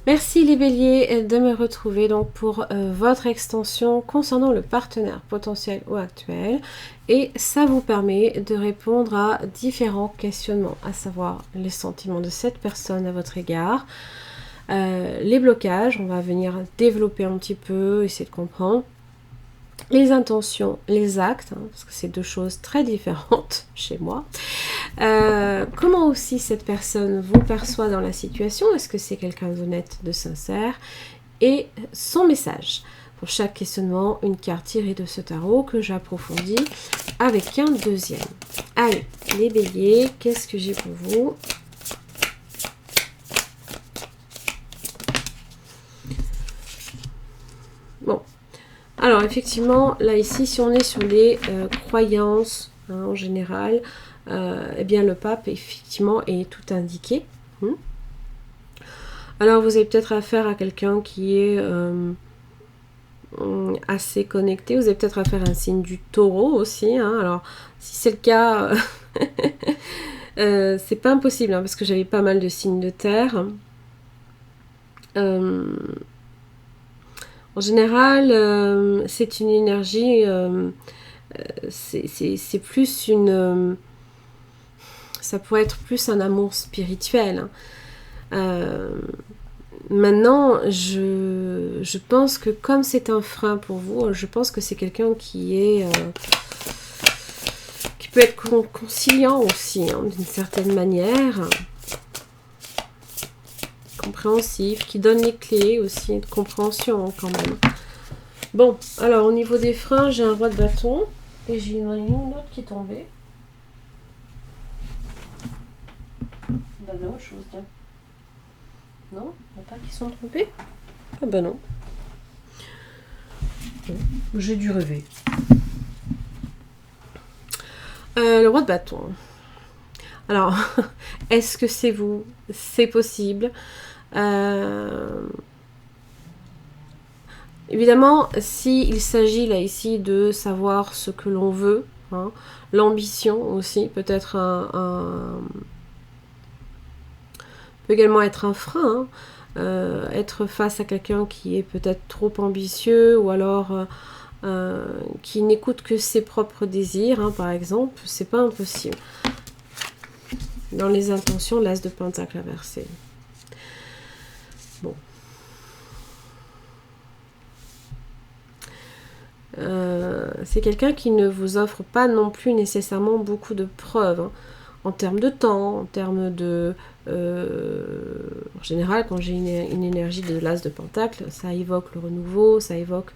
Merci les béliers de me retrouver donc pour votre extension concernant le partenaire potentiel ou actuel, et ça vous permet de répondre à différents questionnements, à savoir les sentiments de cette personne à votre égard, les blocages, on va venir développer un petit peu, essayer de comprendre les intentions, les actes, parce que c'est deux choses très différentes chez moi. Comment aussi cette personne vous perçoit dans la situation, est-ce que c'est quelqu'un d'honnête, de sincère, et son message. Pour chaque questionnement, une carte tirée de ce tarot que j'approfondis avec un deuxième. Allez, les béliers, qu'est-ce que j'ai pour vous? Bon, alors effectivement, là ici, si on est sur les croyances en général, eh bien le pape effectivement est tout indiqué. Alors vous avez peut-être affaire à quelqu'un qui est assez connecté, vous avez peut-être affaire à un signe du taureau aussi, alors si c'est le cas, c'est pas impossible, parce que j'avais pas mal de signes de terre. En général, c'est une énergie, c'est plus une... ça pourrait être plus un amour spirituel. Maintenant, je pense que comme c'est un frein pour vous, je pense que c'est quelqu'un qui est... qui peut être conciliant aussi, d'une certaine manière. Compréhensif, qui donne les clés aussi de compréhension quand même. Bon, alors au niveau des freins, j'ai un roi de bâton et j'ai une autre qui est tombée. Bah non, chose bien. Non, il n'y en a pas qui sont trompés? Ah bah non. Bon, j'ai dû rêver. Le roi de bâton. Alors, est-ce que c'est vous? C'est possible. Évidemment, s'il s'agit là ici de savoir ce que l'on veut, l'ambition aussi, peut-être peut également être un frein, être face à quelqu'un qui est peut-être trop ambitieux ou alors qui n'écoute que ses propres désirs, par exemple, c'est pas impossible. Dans les intentions, l'as de pentacle inversé. Bon. C'est quelqu'un qui ne vous offre pas non plus nécessairement beaucoup de preuves, en termes de temps, en termes de... en général, quand j'ai une énergie de l'as de pentacle, ça évoque le renouveau, ça évoque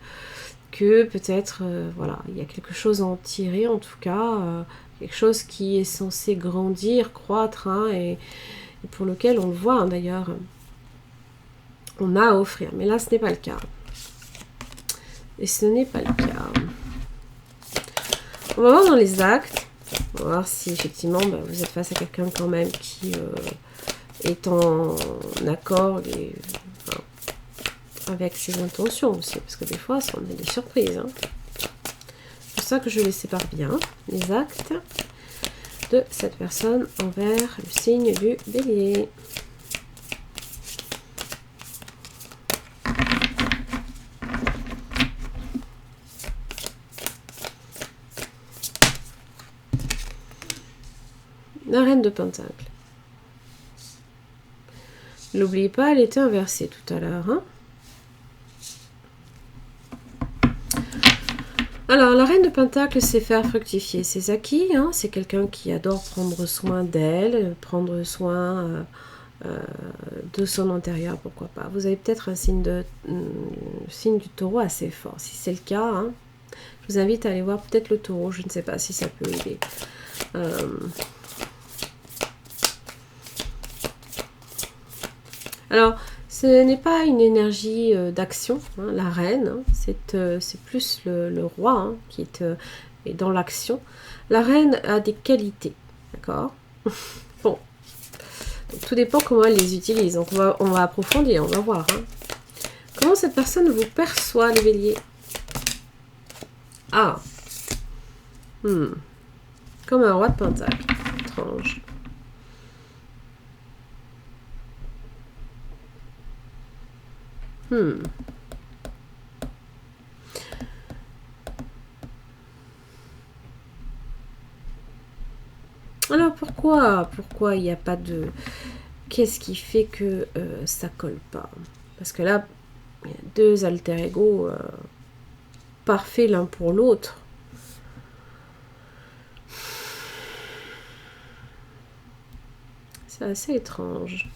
que peut-être, voilà, il y a quelque chose à en tirer, en tout cas, quelque chose qui est censé grandir, croître, et pour lequel on le voit, d'ailleurs, on a à offrir. Mais là, ce n'est pas le cas. Et ce n'est pas le cas. On va voir dans les actes. On va voir si effectivement vous êtes face à quelqu'un quand même qui est en accord avec ses intentions aussi. Parce que des fois, on a des surprises. C'est pour ça que je les sépare bien. Les actes de cette personne envers le signe du bélier. La reine de pentacle. N'oubliez pas, elle était inversée tout à l'heure. Alors, la reine de pentacle, c'est faire fructifier ses acquis. C'est quelqu'un qui adore prendre soin d'elle, prendre soin de son intérieur, pourquoi pas. Vous avez peut-être un signe du taureau assez fort. Si c'est le cas, je vous invite à aller voir peut-être le taureau. Je ne sais pas si ça peut aider. Alors, ce n'est pas une énergie d'action, la reine, c'est plus le roi qui est dans l'action. La reine a des qualités, d'accord? Bon, donc, tout dépend comment elle les utilise, donc on va approfondir, on va voir. Comment cette personne vous perçoit, les béliers? Ah, comme un roi de pentacle, étrange. Hmm. Alors pourquoi il n'y a pas de... Qu'est-ce qui fait que ça colle pas? Parce que là, il y a deux alter ego parfaits l'un pour l'autre. C'est assez étrange.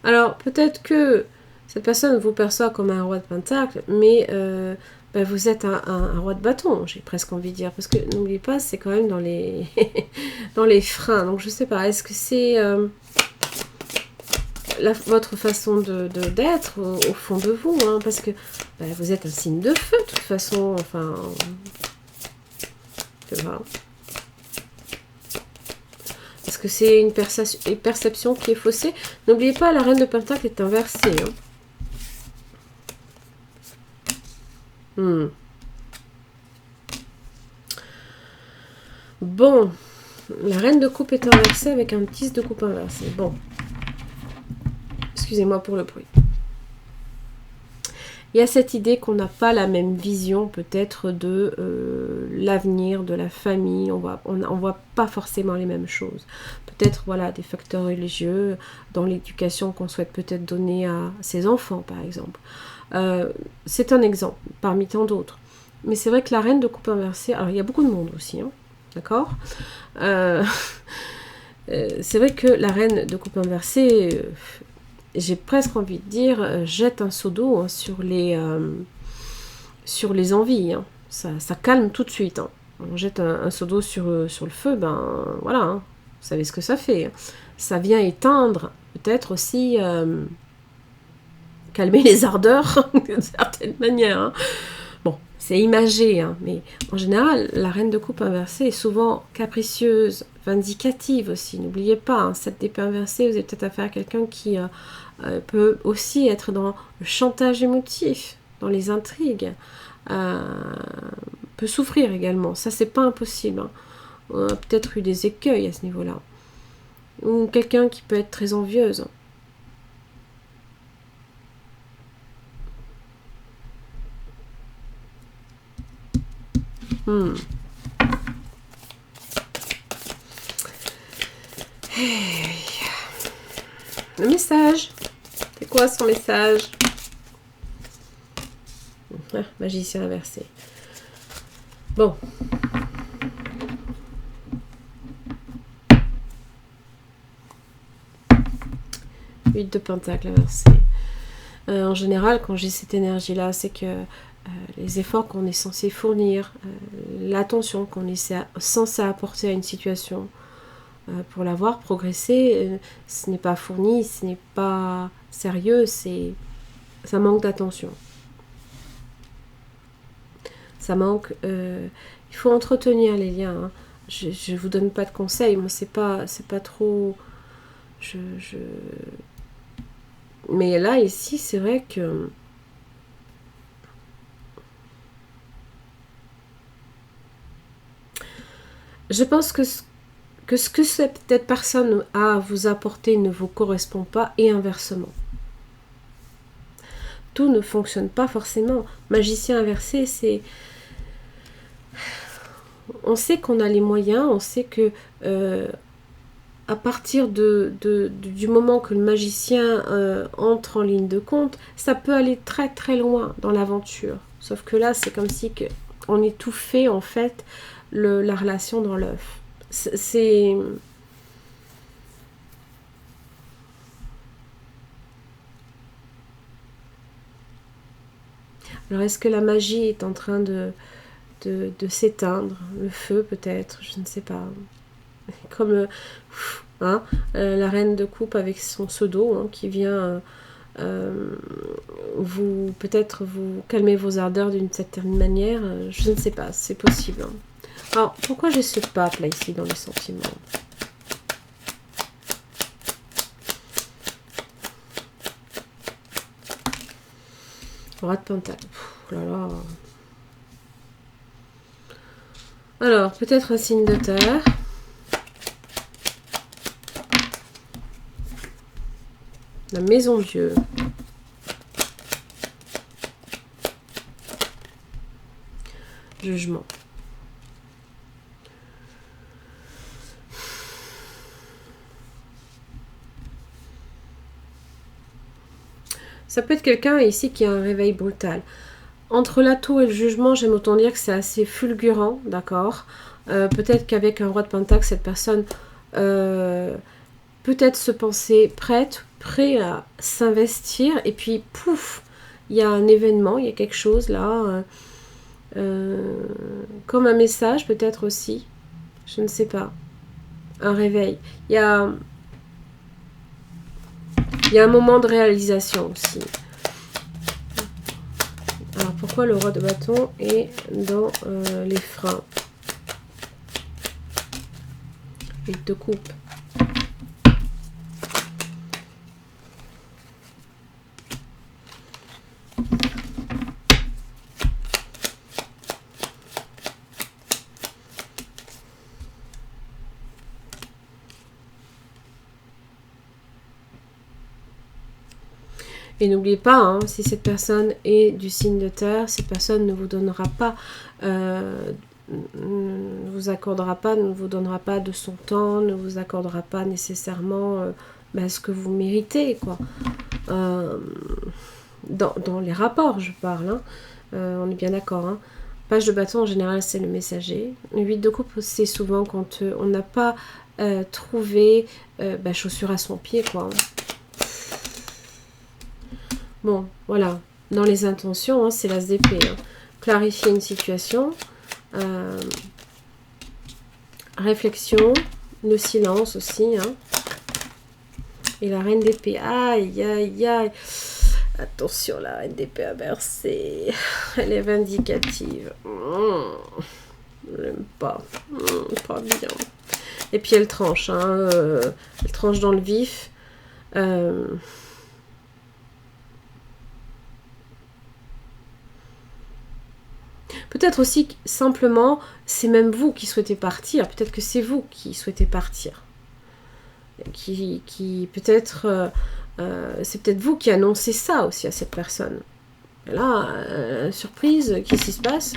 Alors, peut-être que cette personne vous perçoit comme un roi de pentacle, mais vous êtes un roi de bâton, j'ai presque envie de dire. Parce que n'oubliez pas, c'est quand même dans les, dans les freins. Donc, je sais pas, est-ce que c'est votre façon d'être au fond de vous, hein, parce que vous êtes un signe de feu, de toute façon. Enfin, tu vois. Est-ce que c'est une perception qui est faussée? N'oubliez pas, la reine de pentacle est inversée. Hein. Bon, la reine de coupe est inversée avec un 10 de coupe inversé. Bon, excusez-moi pour le bruit. Il y a cette idée qu'on n'a pas la même vision peut-être de l'avenir, de la famille. On voit pas forcément les mêmes choses. Peut-être voilà des facteurs religieux dans l'éducation qu'on souhaite peut-être donner à ses enfants par exemple. C'est un exemple parmi tant d'autres. Mais c'est vrai que la reine de coupe inversée, alors il y a beaucoup de monde aussi, hein, d'accord. C'est vrai que la reine de coupe inversée, j'ai presque envie de dire, jette un seau d'eau hein, sur les envies. Hein. Ça calme tout de suite. Hein. On jette un seau d'eau sur le feu, ben voilà, hein. Vous savez ce que ça fait. Hein. Ça vient éteindre, peut-être aussi calmer les ardeurs d'une certaine manière. Hein. Bon, c'est imagé, hein, mais en général, la reine de coupe inversée est souvent capricieuse, vindicative aussi. N'oubliez pas, hein, cette épée inversée, vous avez peut-être affaire à quelqu'un qui peut aussi être dans le chantage émotif, dans les intrigues, peut souffrir également. Ça, c'est pas impossible. Hein. On a peut-être eu des écueils à ce niveau-là. Ou quelqu'un qui peut être très envieuse. Le message. C'est quoi son message? Ah, magicien inversé. Bon. Huit de pentacle inversé. En général, quand j'ai cette énergie-là, c'est que les efforts qu'on est censé fournir, l'attention qu'on est censé apporter à une situation pour la voir progresser, ce n'est pas fourni, ce n'est pas sérieux, ça manque d'attention. Ça manque... il faut entretenir les liens. Hein. Je ne vous donne pas de conseils, moi c'est pas trop... Mais là, ici, c'est vrai que... Je pense que ce que cette personne a à vous apporter ne vous correspond pas et inversement. Tout ne fonctionne pas forcément. Magicien inversé, c'est... On sait qu'on a les moyens, on sait que à partir du moment que le magicien entre en ligne de compte, ça peut aller très très loin dans l'aventure. Sauf que là, c'est comme si on étouffait en fait la relation dans l'œuf. C'est... Alors, est-ce que la magie est en train de s'éteindre? Le feu, peut-être, je ne sais pas. Comme la reine de coupe avec son seau d'eau hein, qui vient peut-être vous calmer vos ardeurs d'une certaine manière. Je ne sais pas, c'est possible. Hein. Alors, pourquoi j'ai ce pape là ici dans les sentiments? Roi de pentacle. Oh là là. Alors, peut-être un signe de terre. La maison Dieu. Jugement. Ça peut être quelqu'un ici qui a un réveil brutal. Entre la tour et le jugement, j'aime autant dire que c'est assez fulgurant, d'accord. Peut-être qu'avec un roi de Pentacle, cette personne peut-être se penser prêt à s'investir, et puis pouf, il y a un événement, il y a quelque chose là, comme un message peut-être aussi, je ne sais pas, un réveil. Il y a un moment de réalisation aussi. Alors pourquoi le roi de bâton est dans les freins? Il te coupe. Et n'oubliez pas, hein, si cette personne est du signe de terre, cette personne ne vous donnera pas, ne vous donnera pas de son temps, ne vous accordera pas nécessairement ce que vous méritez, quoi. Dans les rapports, je parle, hein. On est bien d'accord, hein. Page de bâton, en général, c'est le messager. Le 8 de coupe, c'est souvent quand on n'a pas trouvé chaussure à son pied, quoi. Bon, voilà. Dans les intentions, hein, c'est l'as d'épée. Hein. Clarifier une situation. Réflexion. Le silence aussi. Hein. Et la reine d'épée. Aïe, aïe, aïe. Attention, la reine d'épée inversée. Elle est vindicative. Je l'aime pas. Pas bien. Et puis elle tranche. Hein. Elle tranche dans le vif. Peut-être aussi simplement, c'est même vous qui souhaitez partir. Peut-être que c'est vous qui souhaitez partir. Peut-être, c'est peut-être vous qui annoncez ça aussi à cette personne. Et là, surprise, qu'est-ce qui se passe?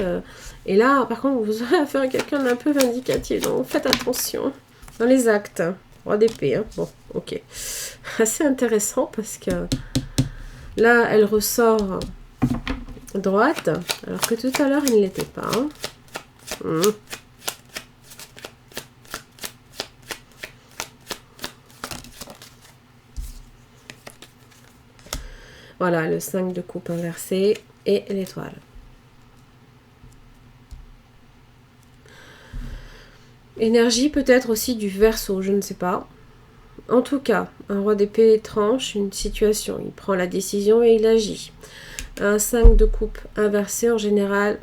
Et là, par contre, vous aurez affaire à quelqu'un d'un peu vindicatif. Donc, faites attention dans les actes. Roi d'épée. Hein. Bon, ok. Assez intéressant parce que là, elle ressort droite, alors que tout à l'heure, il ne l'était pas. Hein. Voilà, le 5 de coupe inversé et l'étoile. Énergie peut-être aussi du Verseau, je ne sais pas. En tout cas, un roi d'épée tranche une situation. Il prend la décision et il agit. Un 5 de coupe inversé, en général,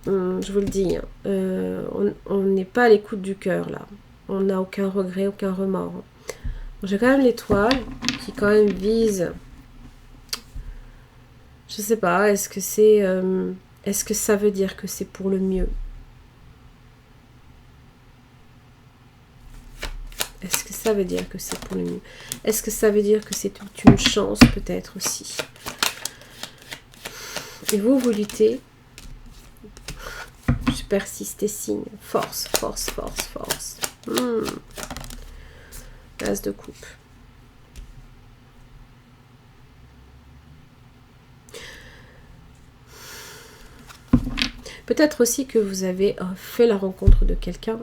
je vous le dis, on n'est pas à l'écoute du cœur, là. On n'a aucun regret, aucun remords. J'ai quand même l'étoile qui quand même vise... Je sais pas, est-ce que ça veut dire que c'est pour le mieux? Est-ce que ça veut dire que c'est pour le mieux? Est-ce que ça veut dire que c'est une chance peut-être aussi? Et vous luttez. Je persiste et signe. Force, force, force, force. As de coupe. Peut-être aussi que vous avez fait la rencontre de quelqu'un.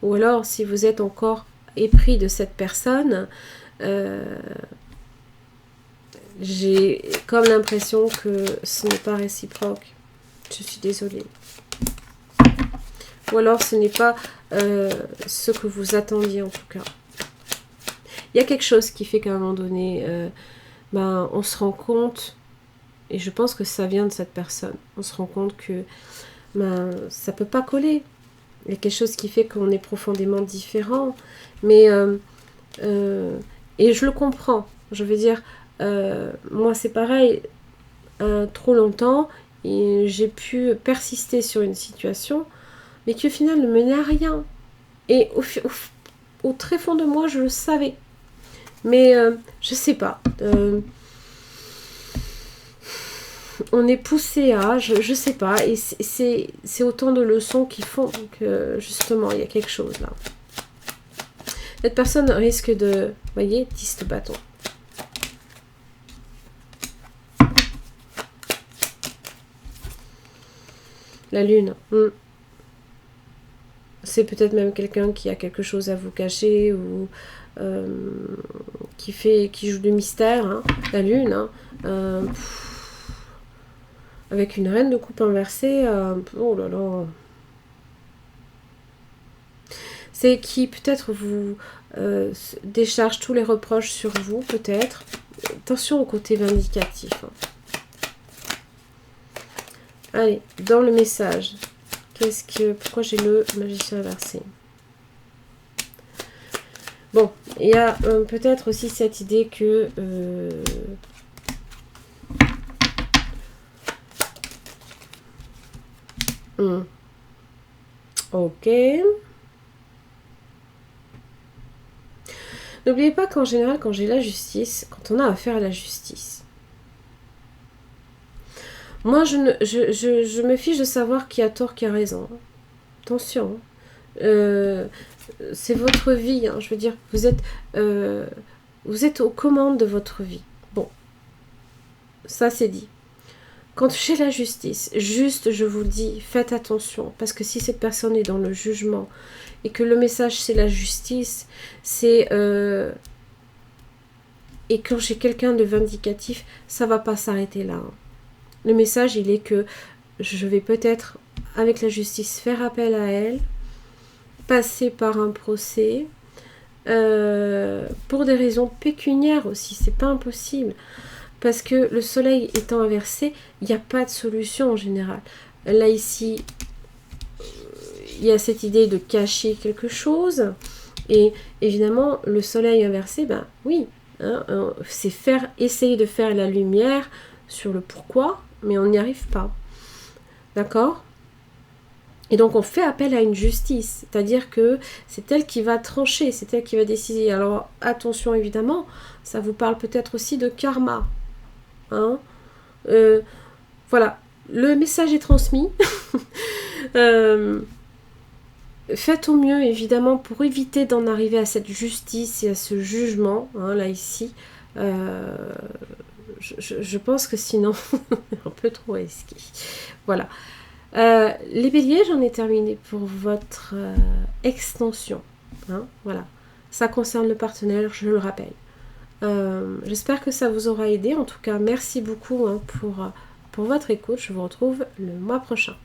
Ou alors, si vous êtes encore épris de cette personne, j'ai comme l'impression que ce n'est pas réciproque. Je suis désolée. Ou alors ce n'est pas ce que vous attendiez en tout cas. Il y a quelque chose qui fait qu'à un moment donné, on se rend compte, et je pense que ça vient de cette personne, on se rend compte que ça ne peut pas coller. Il y a quelque chose qui fait qu'on est profondément différent. Mais, et je le comprends. Je veux dire, moi c'est pareil, trop longtemps, et j'ai pu persister sur une situation, mais qui au final ne menait à rien. Et au très fond de moi, je le savais. Mais je sais pas. On est poussé à, je sais pas, et c'est autant de leçons qui font que justement il y a quelque chose là. Cette personne risque de, vous voyez, 10 de bâton. La lune. C'est peut-être même quelqu'un qui a quelque chose à vous cacher ou qui joue du mystère. Hein. La lune. Hein. Avec une reine de coupe inversée. Oh là là. C'est qui peut-être vous décharge tous les reproches sur vous, peut-être. Attention au côté vindicatif. Hein. Allez, dans le message. Pourquoi j'ai le magicien inversé? Bon, il y a peut-être aussi cette idée que ok. N'oubliez pas qu'en général, quand j'ai la justice, quand on a affaire à la justice, moi, je me fiche de savoir qui a tort, qui a raison. Attention. C'est votre vie. Hein. Je veux dire, vous êtes aux commandes de votre vie. Bon, ça c'est dit. Quand j'ai la justice, juste je vous dis, faites attention. Parce que si cette personne est dans le jugement et que le message c'est la justice, c'est... et quand j'ai quelqu'un de vindicatif, ça va pas s'arrêter là. Hein. Le message, il est que je vais peut-être, avec la justice, faire appel à elle, passer par un procès, pour des raisons pécuniaires aussi, c'est pas impossible. Parce que le soleil étant inversé, il n'y a pas de solution en général. Là, ici, il y a cette idée de cacher quelque chose. Et évidemment, le soleil inversé, ben oui, hein, c'est essayer de faire la lumière sur le pourquoi, mais on n'y arrive pas. D'accord ? Et donc on fait appel à une justice, c'est-à-dire que c'est elle qui va trancher, c'est elle qui va décider. Alors attention évidemment, ça vous parle peut-être aussi de karma. Hein, voilà, le message est transmis. Faites au mieux évidemment pour éviter d'en arriver à cette justice et à ce jugement, hein, là ici. Je pense que sinon, un peu trop risqué. Voilà. Les béliers, j'en ai terminé pour votre extension. Hein, voilà. Ça concerne le partenaire, je le rappelle. J'espère que ça vous aura aidé. En tout cas, merci beaucoup hein, pour votre écoute. Je vous retrouve le mois prochain.